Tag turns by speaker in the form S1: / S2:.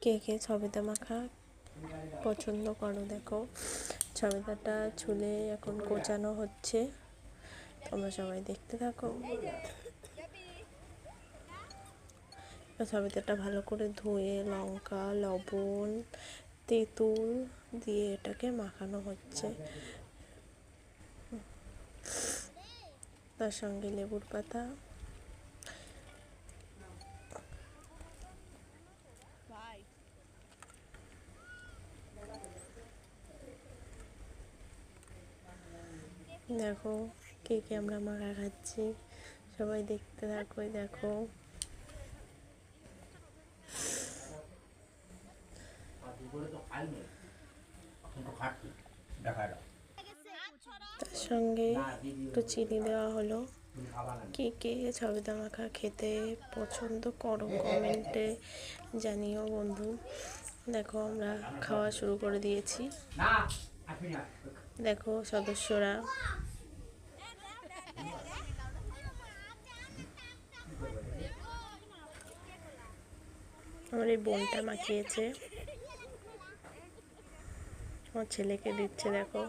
S1: কে কে সবেদা মাখা পছন্দ করো? দেখো সবেদাটা ছুলে এখন কোচানো হচ্ছে, তোমরা সবাই দেখতে থাকো। সবেদাটা ভালো করে ধুয়ে লঙ্কা, লবণ, তেঁতুল দিয়ে এটাকে মাখানো হচ্ছে, তার সঙ্গে লেবুর পাতা। দেখো কে কে আমরা মাখা খাচ্ছি, সবাই দেখতে থাকো। দেখো তার সঙ্গে একটু চিনি দেওয়া হলো। কে কে সবেদা মাখা খেতে পছন্দ করো কমেন্টে জানিও বন্ধু। দেখো আমরা খাওয়া শুরু করে দিয়েছি। দেখো সদস্যরা আমার এই বোনটা মাখিয়েছে, আমার ছেলেকে দিচ্ছে। দেখো